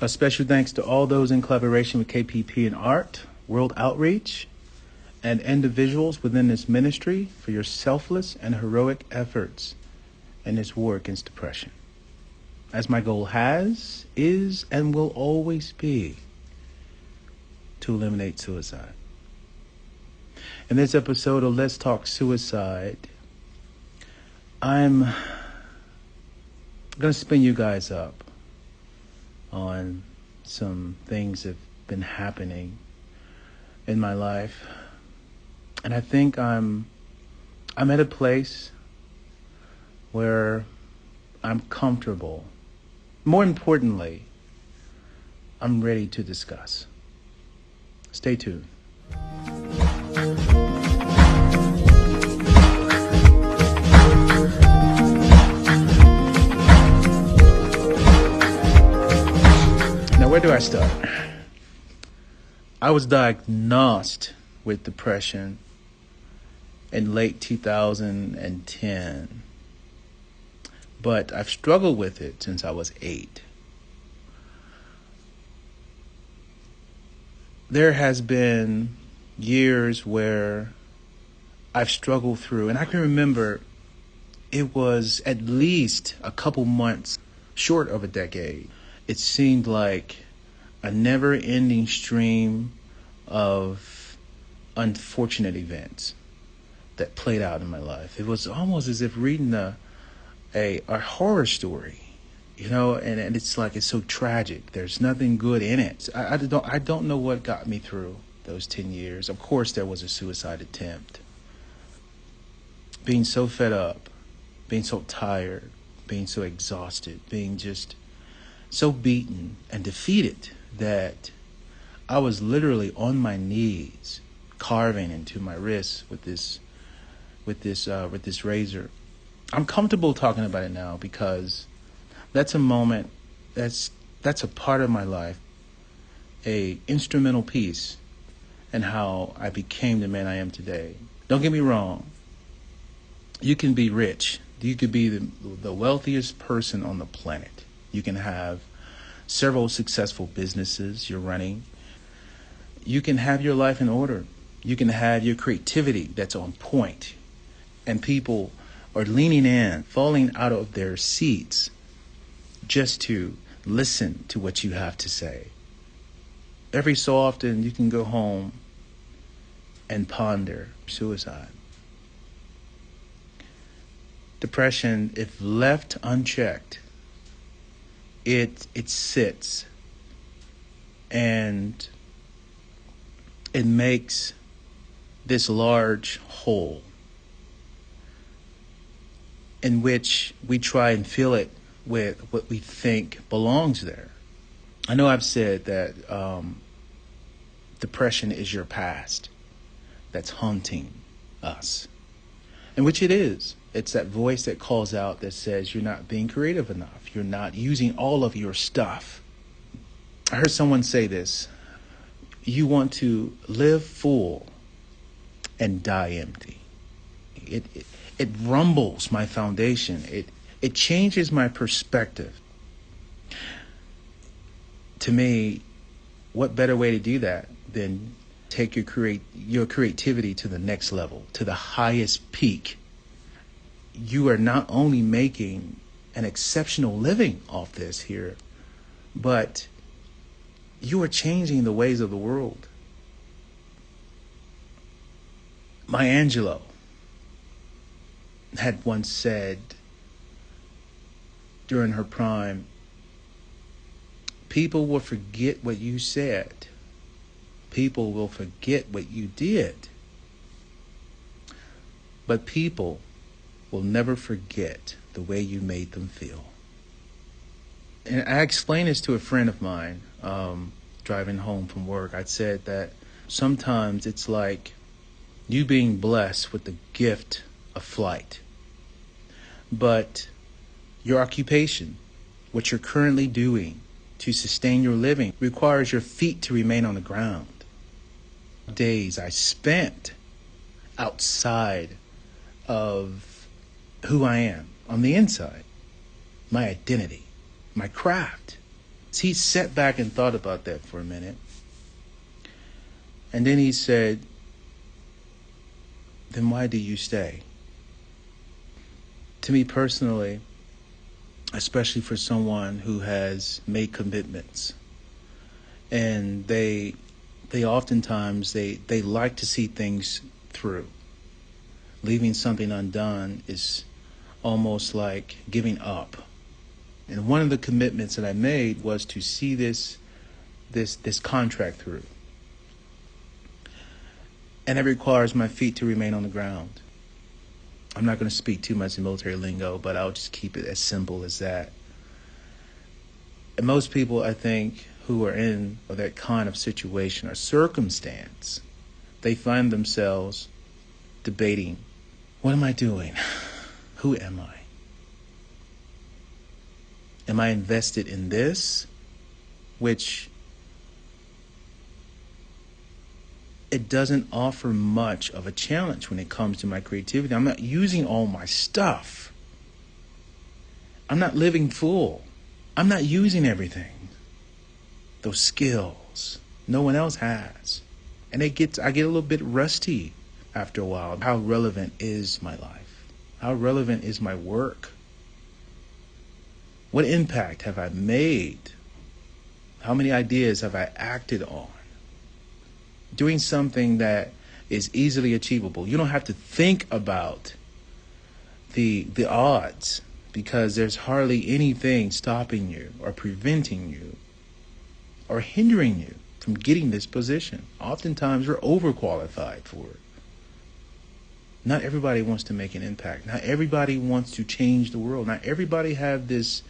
A special thanks to all those in collaboration with KPP and Art, World Outreach, and individuals within this ministry for your selfless and heroic efforts in this war against depression. As my goal has, is, and will always be to eliminate suicide. In this episode of Let's Talk Suicide, I'm going to spin you guys up on some things that have been happening in my life. And I think I'm at a place where I'm comfortable. More importantly, I'm ready to discuss. Stay tuned. Where do I start? I was diagnosed with depression in late 2010, but I've struggled with it since I was 8. There has been years where I've struggled through, and I can remember it was at least a couple months short of a decade. It seemed like a never-ending stream of unfortunate events that played out in my life. It was almost as if reading a horror story, and it's like it's so tragic. There's nothing good in it. I don't know what got me through those 10 years. Of course, there was a suicide attempt. Being so fed up, being so tired, being so exhausted, being just so beaten and defeated that I was literally on my knees carving into my wrists with this razor. I'm comfortable talking about it now because that's a moment, that's a part of my life, a instrumental piece in how I became the man I am today. Don't get me wrong. You can be rich. You could be the wealthiest person on the planet. You can have several successful businesses you're running. You can have your life in order. You can have your creativity that's on point. And people are leaning in, falling out of their seats just to listen to what you have to say. Every so often you can go home and ponder suicide. Depression, if left unchecked, it sits and it makes this large hole in which we try and fill it with what we think belongs there. I know I've said that depression is your past that's haunting us, and which it is. It's that voice that calls out that says you're not being creative enough. You're not using all of your stuff. I heard someone say this. You want to live full and die empty. It rumbles my foundation. It changes my perspective. To me, what better way to do that than take your creativity to the next level, to the highest peak? You are not only making an exceptional living off this here, but you are changing the ways of the world. Maya Angelou had once said during her prime, people will forget what you said. People will forget what you did. But people will never forget the way you made them feel. And I explained this to a friend of mine driving home from work. I said that sometimes it's like you being blessed with the gift of flight. But your occupation, what you're currently doing to sustain your living, requires your feet to remain on the ground. Days I spent outside of who I am on the inside, my identity, my craft, He sat back and thought about that for a minute. And then he said, then why do you stay? To me personally, especially for someone who has made commitments, and they oftentimes they like to see things through. Leaving something undone is almost like giving up. And one of the commitments that I made was to see this contract through. And it requires my feet to remain on the ground. I'm not going to speak too much in military lingo, but I'll just keep it as simple as that. And most people, I think, who are in that kind of situation or circumstance, they find themselves debating, what am I doing? Who am I? Am I invested in this? Which it doesn't offer much of a challenge when it comes to my creativity. I'm not using all my stuff. I'm not living full. I'm not using everything. Those skills no one else has. And I get a little bit rusty after a while. How relevant is my life? How relevant is my work? What impact have I made? How many ideas have I acted on? Doing something that is easily achievable. You don't have to think about the odds, because there's hardly anything stopping you or preventing you or hindering you from getting this position. Oftentimes we're overqualified for it. Not everybody wants to make an impact. Not everybody wants to change the world. Not everybody have this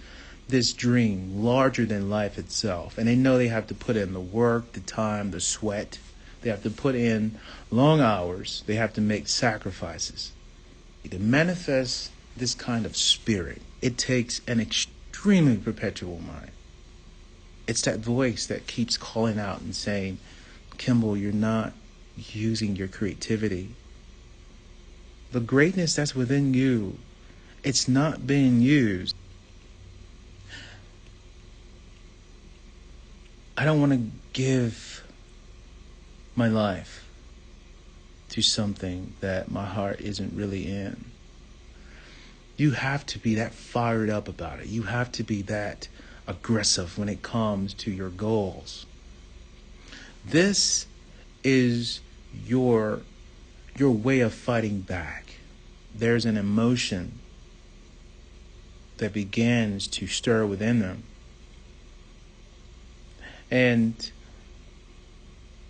dream larger than life itself. And they know they have to put in the work, the time, the sweat. They have to put in long hours. They have to make sacrifices. To manifest this kind of spirit, it takes an extremely perpetual mind. It's that voice that keeps calling out and saying, Kimble, you're not using your creativity. The greatness that's within you, it's not being used. I don't want to give my life to something that my heart isn't really in. You have to be that fired up about it. You have to be that aggressive when it comes to your goals. This is your way of fighting back. There's an emotion that begins to stir within them. And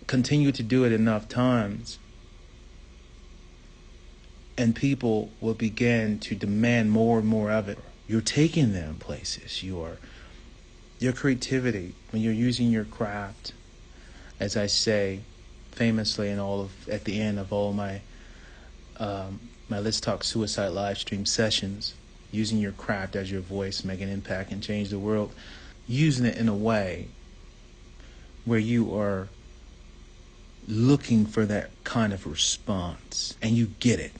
continue to do it enough times, and people will begin to demand more and more of it. You're taking them places. Your creativity, when you're using your craft, as I say famously at the end of all my Let's Talk Suicide live stream sessions, using your craft as your voice, make an impact and change the world, using it in a way where you are looking for that kind of response, and you get it.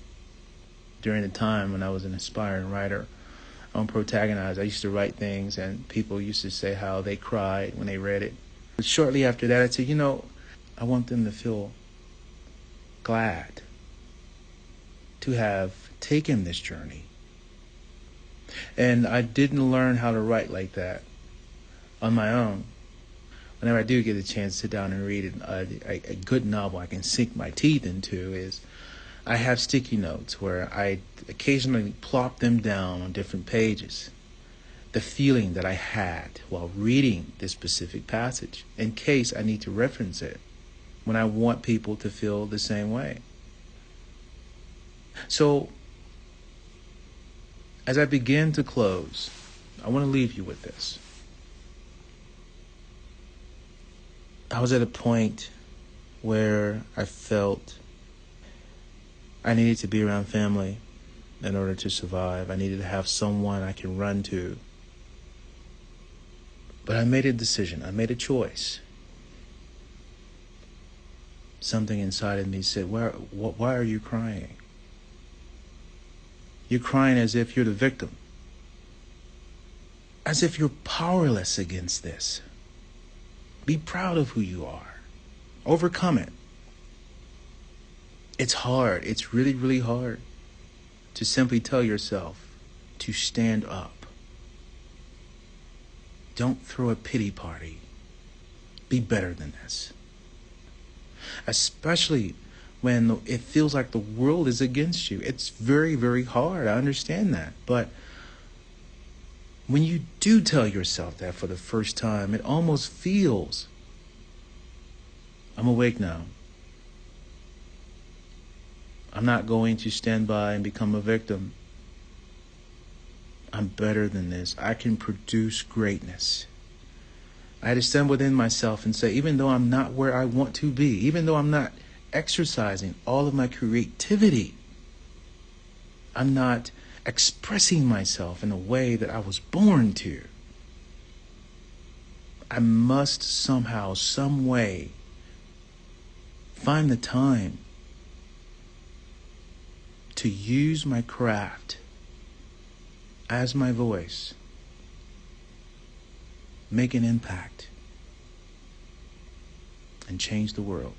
During the time when I was an aspiring writer on Protagonized, I used to write things, and people used to say how they cried when they read it. But shortly after that, I said, I want them to feel glad to have taken this journey. And I didn't learn how to write like that on my own. Whenever I do get a chance to sit down and read a good novel I can sink my teeth into, is I have sticky notes where I occasionally plop them down on different pages. The feeling that I had while reading this specific passage, in case I need to reference it when I want people to feel the same way. So, as I begin to close, I want to leave you with this. I was at a point where I felt I needed to be around family in order to survive. I needed to have someone I can run to. But I made a decision. I made a choice. Something inside of me said, why are you crying? You're crying as if you're the victim. as if you're powerless against this. Be proud of who you are. Overcome it. It's hard. It's really, really hard to simply tell yourself to stand up. Don't throw a pity party. Be better than this. Especially when it feels like the world is against you. It's very, very hard. I understand that. But when you do tell yourself that for the first time, it almost feels, I'm awake now. I'm not going to stand by and become a victim. I'm better than this. I can produce greatness. I had to stand within myself and say, even though I'm not where I want to be, even though I'm not exercising all of my creativity, I'm not expressing myself in a way that I was born to, I must somehow, some way, find the time to use my craft as my voice, make an impact, and change the world.